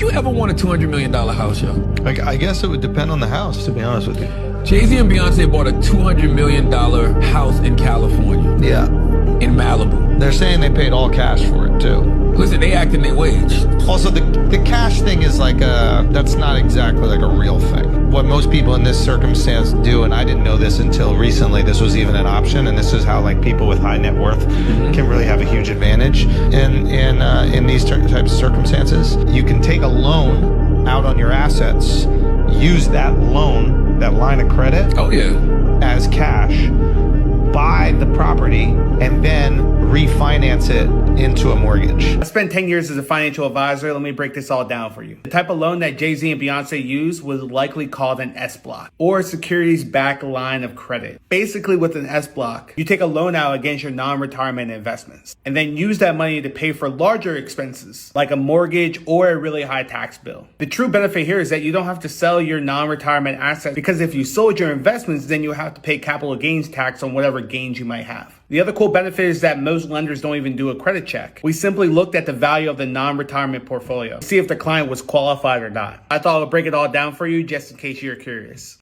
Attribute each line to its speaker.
Speaker 1: Would you ever want a $200 million house, yo?
Speaker 2: I guess it would depend on the house, to be honest with you.
Speaker 1: Jay-Z and Beyonce bought a $200 million house in California.
Speaker 2: Yeah.
Speaker 1: In Malibu.
Speaker 2: They're saying they paid all cash for it, too.
Speaker 1: Listen, they acting their wage.
Speaker 2: Also, the cash thing is like that's not exactly like a real thing. What most people in this circumstance do, and I didn't know this until recently, this was even an option, and this is how like people with high net worth can really have a huge advantage in these types of circumstances. You can take a loan out on your assets, use that loan, that line of credit, as cash, buy the property, and then refinance it into a mortgage.
Speaker 3: I spent 10 years as a financial advisor. Let me break this all down for you. The type of loan that Jay-Z and Beyonce used was likely called an SBLOC, or a securities-backed line of credit. Basically, with an SBLOC, you take a loan out against your non-retirement investments, and then use that money to pay for larger expenses, like a mortgage or a really high tax bill. The true benefit here is that you don't have to sell your non-retirement assets, because if you sold your investments, then you have to pay capital gains tax on whatever gains you might have. The other cool benefit is that most lenders don't even do a credit check. We simply looked at the value of the non-retirement portfolio to see if the client was qualified or not. I thought I would break it all down for you just in case you're curious.